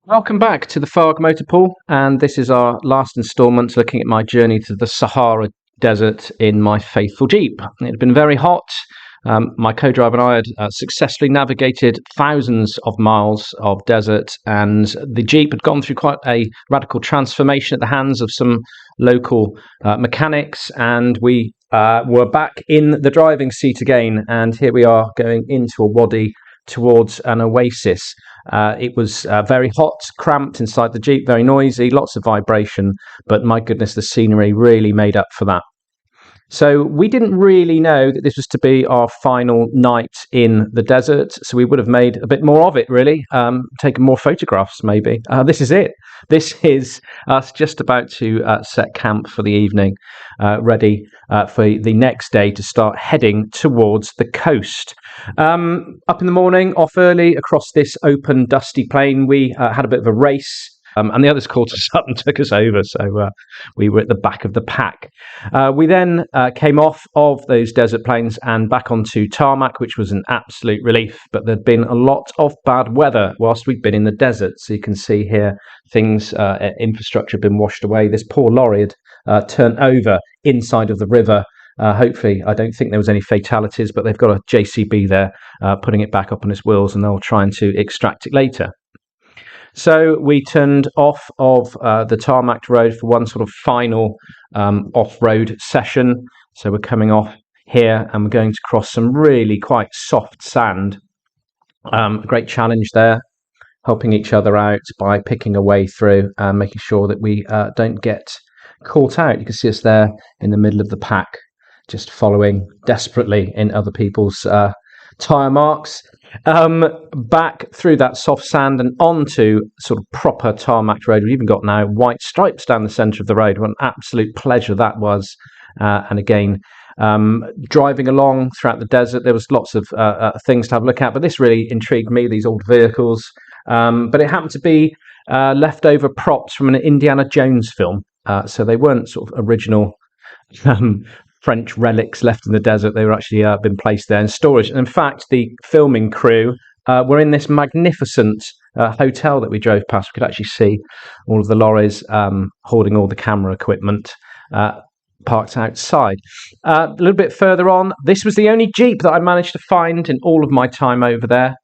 Welcome back to the FARG Motorpool, and this is our last instalment looking at my journey to the Sahara Desert in my faithful Jeep. It had been very hot. My co-driver and I had successfully navigated thousands of miles of desert, and the Jeep had gone through quite a radical transformation at the hands of some local mechanics, and we were back in the driving seat again, and here we are going into a wadi towards an oasis. It was very hot, cramped inside the Jeep, very noisy, lots of vibration, but my goodness, the scenery really made up for that. So we didn't really know that this was to be our final night in the desert, so we would have made a bit more of it, really, taken more photographs maybe. This is it. This is us just about to set camp for the evening, ready for the next day to start heading towards the coast. Up in the morning, off early across this open, dusty plain, we had a bit of a race. And the others caught us up and took us over, so we were at the back of the pack. We then came off of those desert plains and back onto tarmac, which was an absolute relief, but there'd been a lot of bad weather whilst we'd been in the desert. So you can see here things, infrastructure had been washed away. This poor lorry had turned over inside of the river. Hopefully, I don't think there was any fatalities, but they've got a JCB there putting it back up on its wheels, and they'll try to extract it later. So we turned off of the tarmac road for one sort of final off-road session. So we're coming off here and we're going to cross some really quite soft sand. A great challenge there, helping each other out by picking a way through and making sure that we don't get caught out. You can see us there in the middle of the pack, just following desperately in other people's tyre marks. Back through that soft sand and onto sort of proper tarmac road. We've even got now white stripes down the centre of the road. What an absolute pleasure that was. And again, driving along throughout the desert, there was lots of things to have a look at, but this really intrigued me, these old vehicles. But it happened to be leftover props from an Indiana Jones film. So they weren't sort of original French relics left in the desert. They were actually been placed there in storage. And in fact, the filming crew were in this magnificent hotel that we drove past. We could actually see all of the lorries holding all the camera equipment parked outside. A little bit further on, this was the only Jeep that I managed to find in all of my time over there.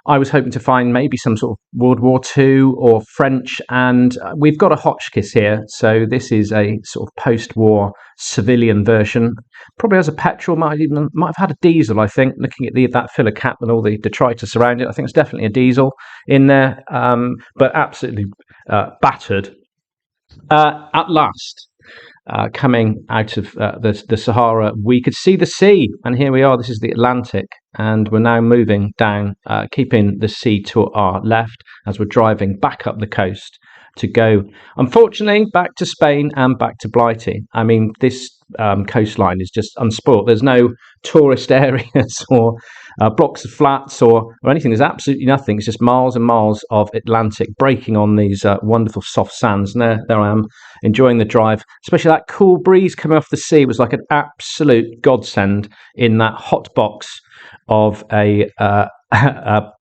I was hoping to find maybe some sort of World War II or French, and we've got a Hotchkiss here, so this is a sort of post-war civilian version. Probably has a petrol, might have had a diesel, I think, looking at that filler cap and all the detritus around it. I think it's definitely a diesel in there, but absolutely battered. At last, coming out of the Sahara, we could see the sea, and here we are. This is the Atlantic, and we're now moving down, keeping the sea to our left as we're driving back up the coast to go, unfortunately, back to Spain and back to Blighty. I mean, this coastline is just unspoilt. There's no tourist areas or blocks of flats or anything. There's absolutely nothing. It's just miles and miles of Atlantic breaking on these wonderful soft sands. And there I am, enjoying the drive. Especially that cool breeze coming off the sea was like an absolute godsend in that hot box of a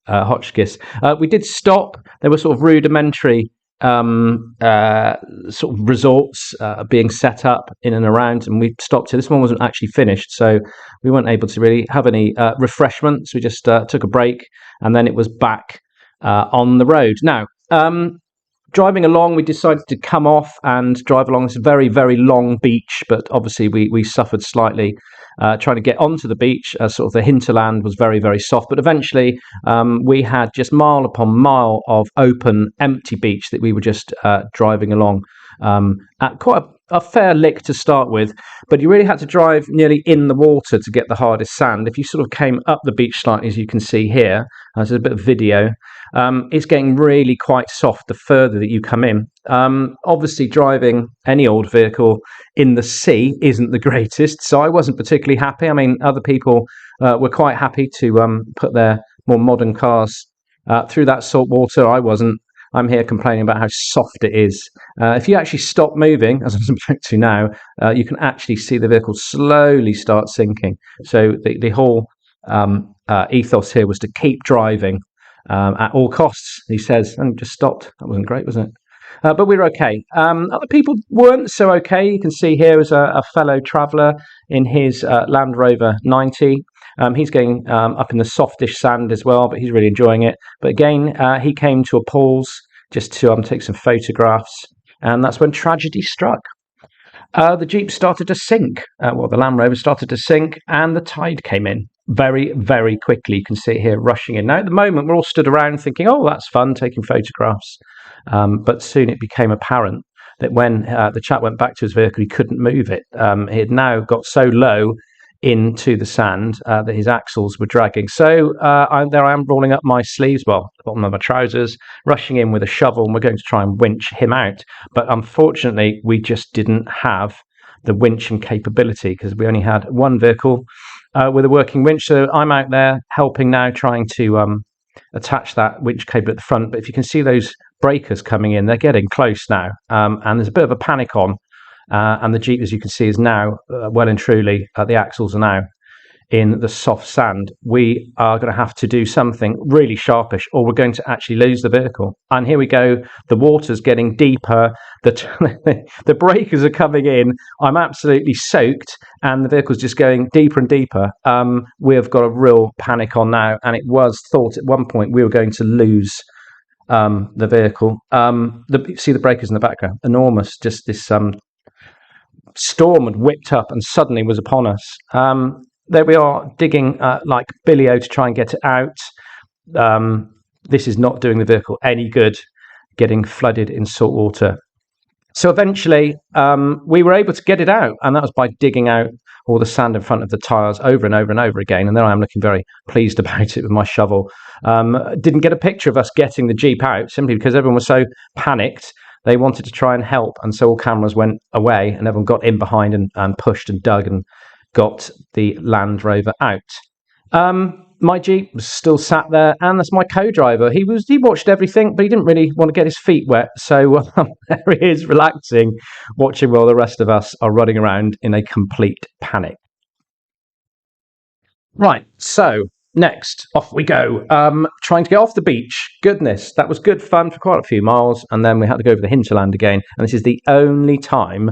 Hotchkiss. We did stop. There were sort of rudimentary sort of resorts being set up in and around, and we stopped here. This one wasn't actually finished, so we weren't able to really have any refreshments. We just took a break, and then it was back on the road. Now, driving along, we decided to come off and drive along this very, very long beach, but obviously we suffered slightly trying to get onto the beach. Sort of the hinterland was very, very soft, but eventually we had just mile upon mile of open, empty beach that we were just driving along at quite a fair lick to start with, but you really had to drive nearly in the water to get the hardest sand. If you sort of came up the beach slightly, as you can see here, there's a bit of video, it's getting really quite soft the further that you come in. Obviously, driving any old vehicle in the sea isn't the greatest, so I wasn't particularly happy. I mean, other people were quite happy to put their more modern cars through that salt water. I wasn't. I'm here complaining about how soft it is. If you actually stop moving, as I'm about to now, you can actually see the vehicle slowly start sinking. So the whole ethos here was to keep driving at all costs, he says, and just stopped. That wasn't great, was it? But we were okay. Other people weren't so okay. You can see here is a fellow traveller in his Land Rover 90. He's going up in the softish sand as well, but he's really enjoying it. But again, he came to a pause just to take some photographs, and that's when tragedy struck. The Jeep started to sink. The Land Rover started to sink, and the tide came in very, very quickly. You can see it here rushing in. Now, at the moment, we're all stood around thinking, oh, that's fun, taking photographs. But soon it became apparent that when the chap went back to his vehicle, he couldn't move it. He had now got so low into the sand that his axles were dragging. So there I am rolling up my sleeves, the bottom of my trousers, rushing in with a shovel, and we're going to try and winch him out. But unfortunately, we just didn't have the winching capability because we only had one vehicle with a working winch. So I'm out there helping now, trying to attach that winch cable at the front. But if you can see those breakers coming in, they're getting close now, and there's a bit of a panic on. And the Jeep, as you can see, is now well and truly, the axles are now in the soft sand. We are going to have to do something really sharpish, or we're going to actually lose the vehicle. And here we go. The water's getting deeper. The breakers are coming in. I'm absolutely soaked, and the vehicle's just going deeper and deeper. We've got a real panic on now, and it was thought at one point we were going to lose the vehicle. See the breakers in the background, enormous. Just this storm had whipped up and suddenly was upon us. There we are, digging like Billy-O to try and get it out. This is not doing the vehicle any good, getting flooded in salt water. So eventually we were able to get it out, and that was by digging out all the sand in front of the tyres over and over and over again. And then I am looking very pleased about it with my shovel. Didn't get a picture of us getting the Jeep out, simply because everyone was so panicked. They wanted to try and help, and so all cameras went away, and everyone got in behind and pushed and dug and got the Land Rover out. My Jeep was still sat there, and that's my co-driver. He watched everything, but he didn't really want to get his feet wet, so there he is, relaxing, watching while the rest of us are running around in a complete panic. Right, so next, off we go. Trying to get off the beach. Goodness, that was good fun for quite a few miles, and then we had to go over the hinterland again, and this is the only time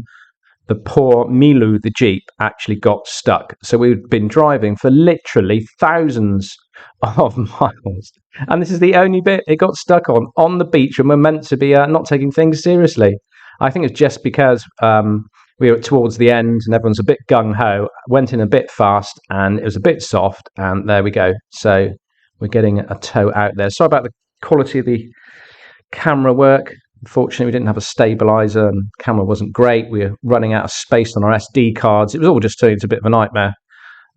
the poor Milu, the Jeep, actually got stuck. So we'd been driving for literally thousands of miles, and this is the only bit it got stuck on the beach, and we're meant to be not taking things seriously. I think it's just because we were towards the end and everyone's a bit gung-ho, went in a bit fast, and it was a bit soft, and there we go. So we're getting a tow out there. Sorry about the quality of the camera work. Unfortunately, we didn't have a stabilizer, and the camera wasn't great. We were running out of space on our SD cards. It was all just turning into a bit of a nightmare.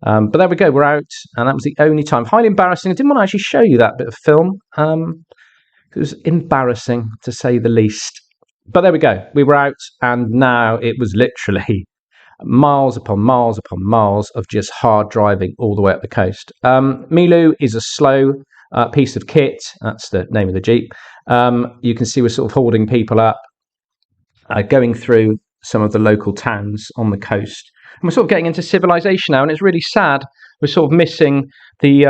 But there we go, we're out, and that was the only time. Highly embarrassing. I didn't want to actually show you that bit of film. It was embarrassing, to say the least. But there we go, we were out, and now it was literally miles upon miles upon miles of just hard driving all the way up the coast. Milu is a slow piece of kit. That's the name of the Jeep. You can see we're sort of holding people up, going through some of the local towns on the coast. And we're sort of getting into civilization now, and it's really sad. We're sort of missing the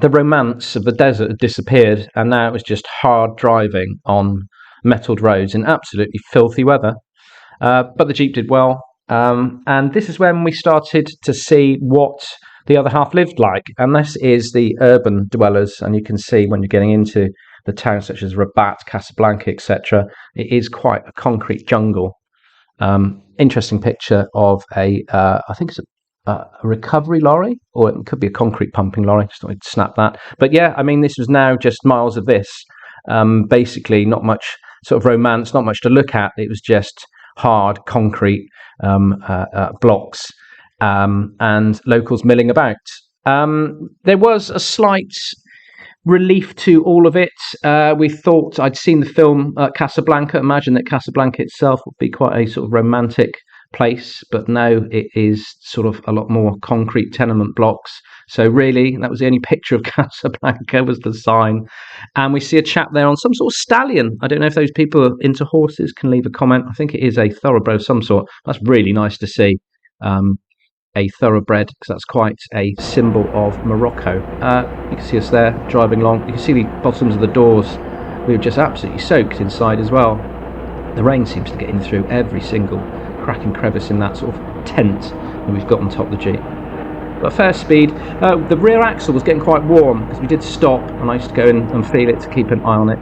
romance of the desert had disappeared, and now it was just hard driving on metalled roads in absolutely filthy weather. But the Jeep did well. And this is when we started to see what the other half lived like. And this is the urban dwellers. And you can see when you're getting into the towns such as Rabat, Casablanca, etc., it is quite a concrete jungle. Interesting picture of I think it's a recovery lorry, or it could be a concrete pumping lorry. Just wanted to snap that. But yeah, I mean, this was now just miles of this. Basically, not much sort of romance, not much to look at. It was just hard concrete blocks and locals milling about. There was a slight relief to all of it. We thought, I'd seen the film Casablanca, imagine that Casablanca itself would be quite a sort of romantic place, but no, it is sort of a lot more concrete tenement blocks. So really, that was the only picture of Casablanca, was the sign. And we see a chap there on some sort of stallion. I don't know if those people into horses can leave a comment. I think it is a thoroughbred of some sort. That's really nice to see. a thoroughbred because that's quite a symbol of Morocco. You can see us there driving along. You can see the bottoms of the doors. We were just absolutely soaked inside as well. The rain seems to get in through every single crack and crevice in that sort of tent that we've got on top of the Jeep. But fair speed. The rear axle was getting quite warm because we did stop, and I used to go in and feel it to keep an eye on it.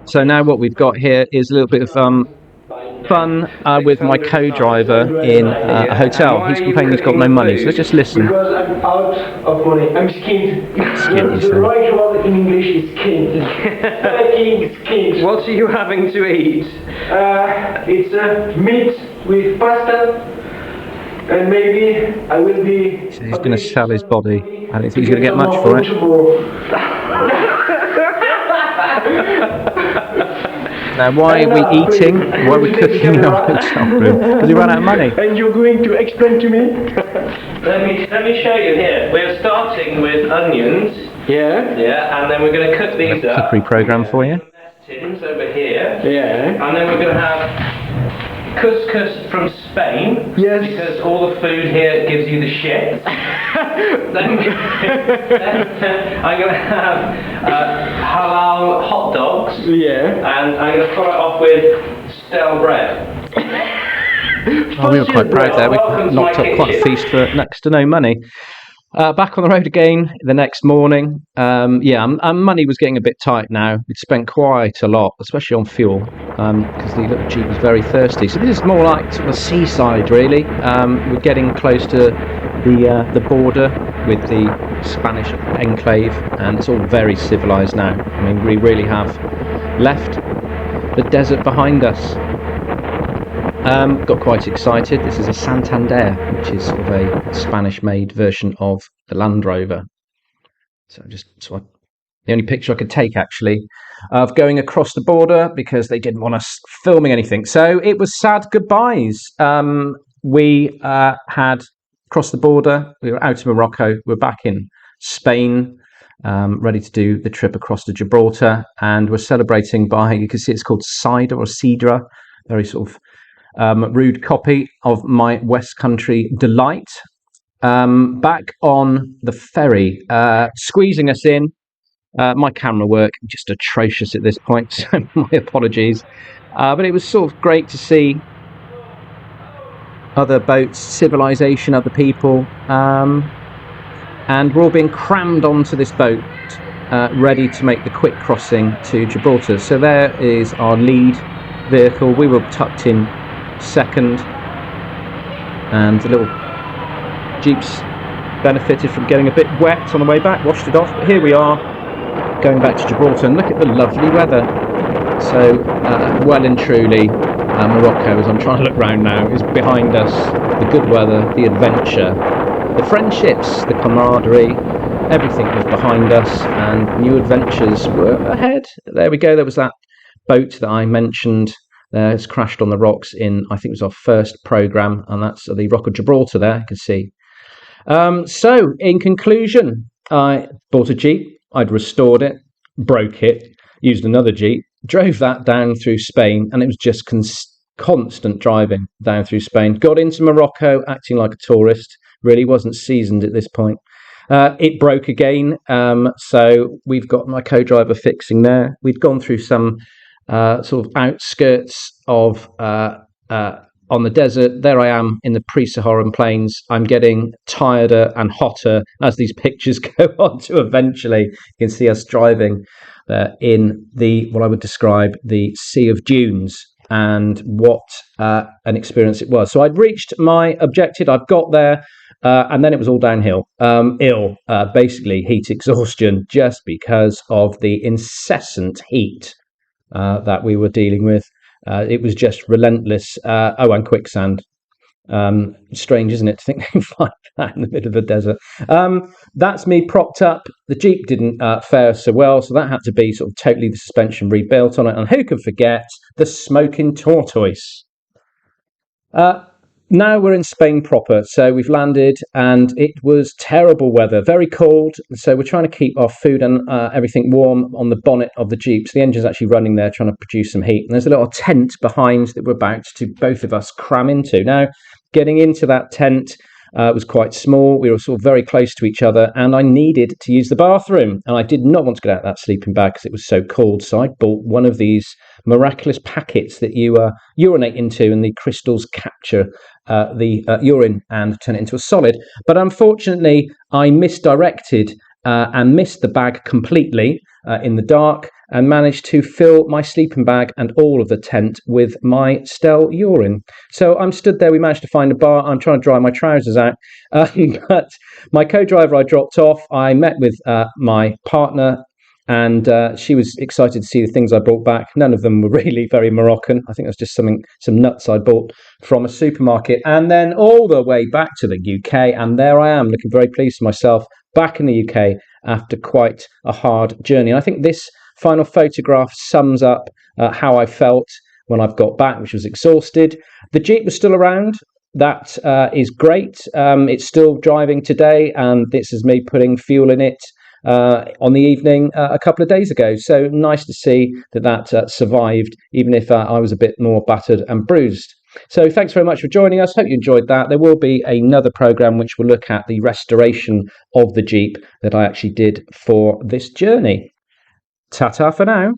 So now what we've got here is a little bit of fun with my co-driver in a hotel. He's complaining he's got no money, so let's just listen. Because I'm out of money. I'm skinned. Skinned, The right word in English is skinned. Skinned. What are you having to eat? It's meat with pasta, and maybe I will be. So he's going to sell his body. I don't think he's going to get much for it. Now, why are we eating? Why are we cooking in our hotel room? Because we ran out of money. And you're going to explain to me? Let me show you here. We're starting with onions. Yeah. Yeah, and then we're going to cook these up. Cookery program for you. Tins over here. Yeah. And then we're going to have couscous from Spain. Yes. Because all the food here gives you the shit. then I'm going to have halal hot dogs. Yeah. And I'm going to follow it off with stale bread. Oh, we were quite proud there. We knocked up quite a feast for next to no money. Back on the road again the next morning. Our money was getting a bit tight now. We'd spent quite a lot, especially on fuel, because the little Jeep was very thirsty. So this is more like sort of the seaside, really. We're getting close to the border with the Spanish enclave, and it's all very civilized now. I mean, we really have left the desert behind us. Got quite excited. This is a Santander, which is sort of a Spanish-made version of the Land Rover. The only picture I could take, actually, of going across the border because they didn't want us filming anything. So it was sad goodbyes. We had crossed the border. We were out of Morocco. We were back in Spain, ready to do the trip across to Gibraltar, and we're celebrating by, you can see it's called cider or cidra, very sort of rude copy of my West Country delight. Back on the ferry, squeezing us in. My camera work just atrocious at this point, so my apologies. But it was sort of great to see other boats, civilization, other people, and we're all being crammed onto this boat, ready to make the quick crossing to Gibraltar. So there is our lead vehicle. We were tucked in second, and the little Jeeps benefited from getting a bit wet on the way back, washed it off, but here we are going back to Gibraltar, and look at the lovely weather. So well and truly Morocco, as I'm trying to look round now, is behind us. The good weather, the adventure, the friendships, the camaraderie, everything was behind us, and new adventures were ahead. There we go. There was that boat that I mentioned. It's crashed on the rocks in, I think it was our first programme, and that's the Rock of Gibraltar there, you can see. So, in conclusion, I bought a Jeep, I'd restored it, broke it, used another Jeep, drove that down through Spain, and it was just constant driving down through Spain. Got into Morocco, acting like a tourist, really wasn't seasoned at this point. It broke again, so we've got my co-driver fixing there. We'd gone through some sort of outskirts of on the desert. There I am in the pre-Saharan plains. I'm getting tireder and hotter as these pictures go on to eventually. You can see us driving in the, what I would describe, the Sea of Dunes, and what an experience it was. So I'd reached my objective. I've got there, and then it was all downhill. Basically heat exhaustion, just because of the incessant heat that we were dealing with. It was just relentless. And quicksand. Strange, isn't it, to think they find that in the middle of the desert. That's me propped up. The Jeep didn't fare so well, so that had to be sort of totally the suspension rebuilt on it. And who can forget the smoking tortoise? Now we're in Spain proper, so we've landed, and it was terrible weather, very cold. So we're trying to keep our food and everything warm on the bonnet of the Jeep. So the engine's actually running there, trying to produce some heat. And there's a little tent behind that we're about to both of us cram into. Now, Getting into that tent was quite small. We were sort of very close to each other, and I needed to use the bathroom. And I did not want to get out of that sleeping bag because it was so cold. So I bought one of these miraculous packets that you urinate into, and the crystals capture the urine and turn it into a solid. But unfortunately, I misdirected and missed the bag completely in the dark, and managed to fill my sleeping bag and all of the tent with my stale urine. So I'm stood there. We managed to find a bar. I'm trying to dry my trousers out. But my co-driver I dropped off. I met with my partner, and she was excited to see the things I brought back. None of them were really very Moroccan. I think it was just some nuts I bought from a supermarket. And then all the way back to the UK, and there I am, looking very pleased with myself, back in the UK after quite a hard journey. And I think this final photograph sums up how I felt when I've got back, which was exhausted. The Jeep was still around. That is great. It's still driving today, and this is me putting fuel in it on the evening a couple of days ago. So nice to see that survived, even if I was a bit more battered and bruised. So thanks very much for joining us. Hope you enjoyed that. There will be another program which will look at the restoration of the Jeep that I actually did for this journey. Ta-ta for now.